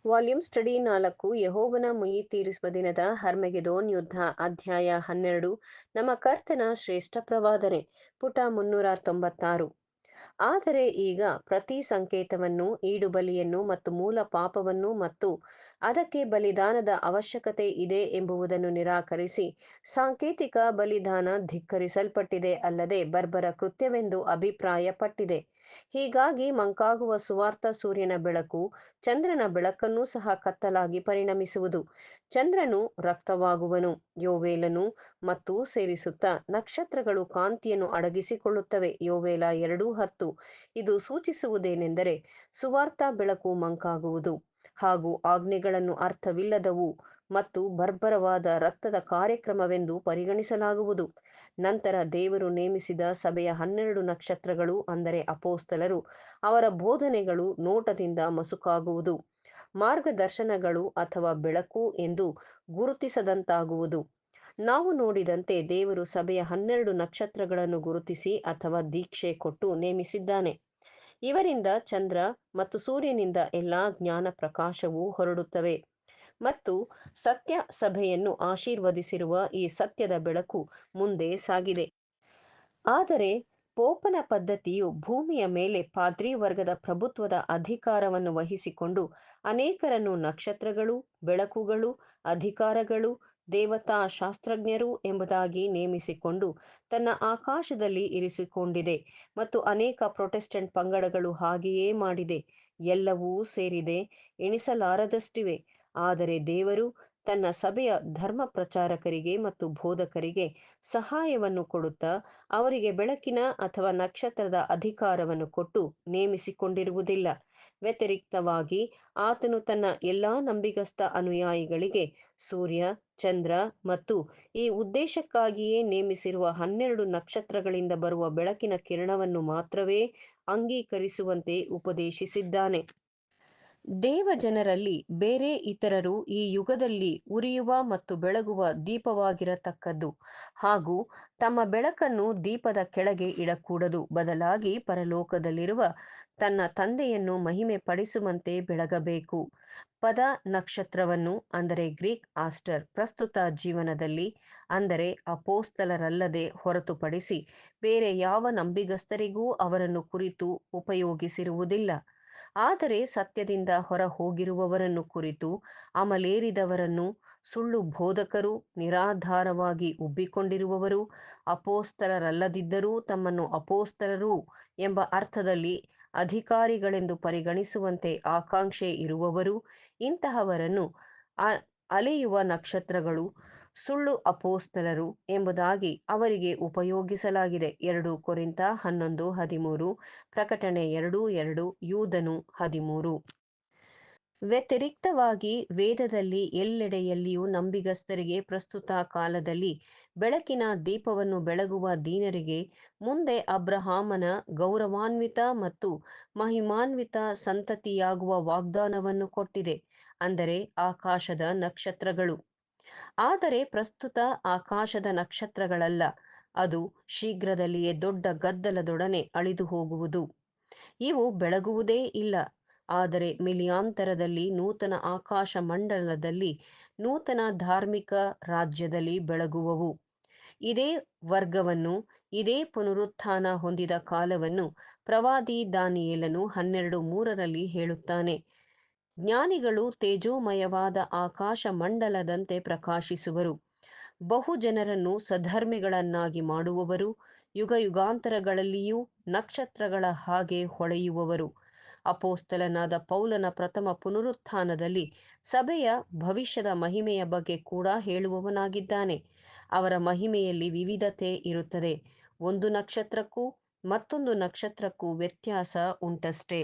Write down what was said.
Volume study 4 ಯೆಹೋವನ ಮುಯ್ಯಿ ತೀರಿಸುವ ದಿನದ ಹರ್ಮೆಗೆದೋನ್ ಯುದ್ಧ ಅಧ್ಯಾಯ 12 ನಮ್ಮ ಕರ್ತನ ಶ್ರೇಷ್ಠ ಪ್ರವಾದನೆ ಪುಟ 396. ಆದರೆ ಈಗ ಪ್ರತಿ ಸಂಕೇತವನ್ನು ಈಡುಬಲಿಯನ್ನು ಮತ್ತು ಮೂಲ ಪಾಪವನ್ನು ಮತ್ತು ಅದಕ್ಕೆ ಬಲಿದಾನದ ಅವಶ್ಯಕತೆ ಇದೆ ಎಂಬುದನ್ನು ನಿರಾಕರಿಸಿ ಸಾಂಕೇತಿಕ ಬಲಿದಾನ ಧಿಕ್ಕರಿಸಲ್ಪಟ್ಟಿದೆ ಅಲ್ಲದೆ ಬರ್ಬರ ಕೃತ್ಯವೆಂದು ಅಭಿಪ್ರಾಯಪಟ್ಟಿದೆ. ಹೀಗಾಗಿ ಮಂಕಾಗುವ ಸುವಾರ್ತ ಸೂರ್ಯನ ಬೆಳಕು ಚಂದ್ರನ ಬೆಳಕನ್ನೂ ಸಹ ಕತ್ತಲಾಗಿ ಪರಿಣಮಿಸುವುದು. ಚಂದ್ರನು ರಕ್ತವಾಗುವನು, ಯೋವೇಲನು ಮತ್ತು ಸೇರಿಸುತ್ತಾ ನಕ್ಷತ್ರಗಳು ಕಾಂತಿಯನ್ನು ಅಡಗಿಸಿಕೊಳ್ಳುತ್ತವೆ. ಯೋವೇಲ 2:10. ಇದು ಸೂಚಿಸುವುದೇನೆಂದರೆ ಸುವಾರ್ತ ಬೆಳಕು ಮಂಕಾಗುವುದು ಹಾಗೂ ಆಜ್ಞೆಗಳನ್ನು ಅರ್ಥವಿಲ್ಲದವು ಮತ್ತು ಬರ್ಬರವಾದ ರಕ್ತದ ಕಾರ್ಯಕ್ರಮವೆಂದು ಪರಿಗಣಿಸಲಾಗುವುದು. ನಂತರ ದೇವರು ನೇಮಿಸಿದ ಸಭೆಯ 12 ನಕ್ಷತ್ರಗಳು ಅಂದರೆ ಅಪೊಸ್ತಲರು, ಅವರ ಬೋಧನೆಗಳು ನೋಟದಿಂದ ಮಸುಕಾಗುವುದು, ಮಾರ್ಗದರ್ಶನಗಳು ಅಥವಾ ಬೆಳಕು ಎಂದು ಗುರುತಿಸದಂತಾಗುವುದು. ನಾವು ನೋಡಿದಂತೆ ದೇವರು ಸಭೆಯ 12 ನಕ್ಷತ್ರಗಳನ್ನು ಗುರುತಿಸಿ ಅಥವಾ ದೀಕ್ಷೆ ಕೊಟ್ಟು ನೇಮಿಸಿದ್ದಾನೆ. ಇವರಿಂದ ಚಂದ್ರ ಮತ್ತು ಸೂರ್ಯನಿಂದ ಎಲ್ಲಾ ಜ್ಞಾನ ಪ್ರಕಾಶವು ಹೊರಡುತ್ತವೆ ಮತ್ತು ಸತ್ಯ ಸಭೆಯನ್ನು ಆಶೀರ್ವದಿಸಿರುವ ಈ ಸತ್ಯದ ಬೆಳಕು ಮುಂದೆ ಸಾಗಿದೆ. ಆದರೆ ಪೋಪನ ಪದ್ಧತಿಯು ಭೂಮಿಯ ಮೇಲೆ ಪಾದ್ರಿ ವರ್ಗದ ಪ್ರಭುತ್ವದ ಅಧಿಕಾರವನ್ನು ವಹಿಸಿಕೊಂಡು ಅನೇಕರನ್ನು ನಕ್ಷತ್ರಗಳು, ಬೆಳಕುಗಳು, ಅಧಿಕಾರಗಳು, ದೇವತಾ ಶಾಸ್ತ್ರಜ್ಞರು ಎಂಬುದಾಗಿ ನೇಮಿಸಿಕೊಂಡು ತನ್ನ ಆಕಾಶದಲ್ಲಿ ಇರಿಸಿಕೊಂಡಿದೆ ಮತ್ತು ಅನೇಕ ಪ್ರೊಟೆಸ್ಟೆಂಟ್ ಪಂಗಡಗಳು ಹಾಗೆಯೇ ಮಾಡಿದೆ. ಎಲ್ಲವೂ ಸೇರಿದೆ ಎಣಿಸಲಾರದಷ್ಟಿವೆ. ಆದರೆ ದೇವರು ತನ್ನ ಸಭೆಯ ಧರ್ಮ ಪ್ರಚಾರಕರಿಗೆ ಮತ್ತು ಬೋಧಕರಿಗೆ ಸಹಾಯವನ್ನು ಕೊಡುತ್ತಾ ಅವರಿಗೆ ಬೆಳಕಿನ ಅಥವಾ ನಕ್ಷತ್ರದ ಅಧಿಕಾರವನ್ನು ಕೊಟ್ಟು ನೇಮಿಸಿಕೊಂಡಿರುವುದಿಲ್ಲ. ವ್ಯತಿರಿಕ್ತವಾಗಿ ಆತನು ತನ್ನ ಎಲ್ಲಾ ನಂಬಿಗಸ್ತ ಅನುಯಾಯಿಗಳಿಗೆ ಸೂರ್ಯ, ಚಂದ್ರ ಮತ್ತು ಈ ಉದ್ದೇಶಕ್ಕಾಗಿಯೇ ನೇಮಿಸಿರುವ 12 ನಕ್ಷತ್ರಗಳಿಂದ ಬರುವ ಬೆಳಕಿನ ಕಿರಣವನ್ನು ಮಾತ್ರವೇ ಅಂಗೀಕರಿಸುವಂತೆ ಉಪದೇಶಿಸಿದ್ದಾನೆ. ದೇವಜನರಲ್ಲಿ ಬೇರೆ ಇತರರು ಈ ಯುಗದಲ್ಲಿ ಉರಿಯುವ ಮತ್ತು ಬೆಳಗುವ ದೀಪವಾಗಿರತಕ್ಕದ್ದು ಹಾಗೂ ತಮ್ಮ ಬೆಳಕನ್ನು ದೀಪದ ಕೆಳಗೆ ಇಡಕೂಡದು, ಬದಲಾಗಿ ಪರಲೋಕದಲ್ಲಿರುವ ತನ್ನ ತಂದೆಯನ್ನು ಮಹಿಮೆ ಪಡಿಸುವಂತೆ ಬೆಳಗಬೇಕು. ಪದ ನಕ್ಷತ್ರವನ್ನು ಅಂದರೆ ಗ್ರೀಕ್ ಆಸ್ಟರ್ ಪ್ರಸ್ತುತ ಜೀವನದಲ್ಲಿ ಅಂದರೆ ಅಪೊಸ್ತಲರಲ್ಲದೆ ಹೊರತುಪಡಿಸಿ ಬೇರೆ ಯಾವ ನಂಬಿಗಸ್ತರಿಗೂ ಅವರನ್ನು ಕುರಿತು ಉಪಯೋಗಿಸಿರುವುದಿಲ್ಲ. ಆದರೆ ಸತ್ಯದಿಂದ ಹೊರ ಹೋಗಿರುವವರನ್ನು ಕುರಿತು ಅಮಲೇರಿದವರನ್ನು, ಸುಳ್ಳು ಬೋಧಕರು, ನಿರಾಧಾರವಾಗಿ ಉಬ್ಬಿಕೊಂಡಿರುವವರು, ಅಪೊಸ್ತಲರಲ್ಲದಿದ್ದರೂ ತಮ್ಮನ್ನು ಅಪೊಸ್ತಲರು ಎಂಬ ಅರ್ಥದಲ್ಲಿ ಅಧಿಕಾರಿಗಳೆಂದು ಪರಿಗಣಿಸುವಂತೆ ಆಕಾಂಕ್ಷೆ ಇರುವವರು, ಇಂತಹವರನ್ನು ಅಲೆಯುವ ನಕ್ಷತ್ರಗಳು, ಸುಳ್ಳು ಅಪೊಸ್ತಲರು ಎಂಬುದಾಗಿ ಅವರಿಗೆ ಉಪಯೋಗಿಸಲಾಗಿದೆ. 2 ಕೊರಿಂಥ 11:13, ಪ್ರಕಟಣೆ 2:2, ಯೂದನು 13. ವ್ಯತಿರಿಕ್ತವಾಗಿ ವೇದದಲ್ಲಿ ಎಲ್ಲೆಡೆಯಲ್ಲಿಯೂ ನಂಬಿಗಸ್ತರಿಗೆ ಪ್ರಸ್ತುತ ಕಾಲದಲ್ಲಿ ಬೆಳಕಿನ ದೀಪವನ್ನು ಬೆಳಗುವ ದೀನರಿಗೆ ಮುಂದೆ ಅಬ್ರಹಾಮನ ಗೌರವಾನ್ವಿತ ಮತ್ತು ಮಹಿಮಾನ್ವಿತ ಸಂತತಿಯಾಗುವ ವಾಗ್ದಾನವನ್ನು ಕೊಟ್ಟಿದೆ, ಅಂದರೆ ಆಕಾಶದ ನಕ್ಷತ್ರಗಳು. ಆದರೆ ಪ್ರಸ್ತುತ ಆಕಾಶದ ನಕ್ಷತ್ರಗಳಲ್ಲ, ಅದು ಶೀಘ್ರದಲ್ಲಿಯೇ ದೊಡ್ಡ ಗದ್ದಲದೊಡನೆ ಅಳಿದು ಹೋಗುವುದು. ಇವು ಬೆಳಗುವುದೇ ಇಲ್ಲ, ಆದರೆ ಮಿಲಿಯಾಂತರದಲ್ಲಿ ನೂತನ ಆಕಾಶ ಮಂಡಲದಲ್ಲಿ ನೂತನ ಧಾರ್ಮಿಕ ರಾಜ್ಯದಲ್ಲಿ ಬೆಳಗುವವು. ಇದೇ ವರ್ಗವನ್ನು, ಇದೇ ಪುನರುತ್ಥಾನ ಹೊಂದಿದ ಕಾಲವನ್ನು ಪ್ರವಾದಿ ದಾನಿಯೇಲನು 12:3 ಹೇಳುತ್ತಾನೆ. ಜ್ಞಾನಿಗಳು ತೇಜೋಮಯವಾದ ಆಕಾಶ ಮಂಡಲದಂತೆ ಪ್ರಕಾಶಿಸುವರು, ಬಹು ಜನರನ್ನು ಸದ್ಧರ್ಮಿಗಳನ್ನಾಗಿ ಮಾಡುವವರು, ಯುಗಯುಗಾಂತರಗಳಲ್ಲಿಯೂ ನಕ್ಷತ್ರಗಳ ಹಾಗೆ ಹೊಳೆಯುವವರು. ಅಪೊಸ್ತಲನಾದ ಪೌಲನ ಪ್ರಥಮ ಪುನರುತ್ಥಾನದಲ್ಲಿ ಸಭೆಯ ಭವಿಷ್ಯದ ಮಹಿಮೆಯ ಬಗ್ಗೆ ಕೂಡ ಹೇಳುವವನಾಗಿದ್ದಾನೆ. ಅವರ ಮಹಿಮೆಯಲ್ಲಿ ವಿವಿಧತೆ ಇರುತ್ತದೆ, ಒಂದು ನಕ್ಷತ್ರಕ್ಕೂ ಮತ್ತೊಂದು ನಕ್ಷತ್ರಕ್ಕೂ ವ್ಯತ್ಯಾಸ ಉಂಟಷ್ಟೇ.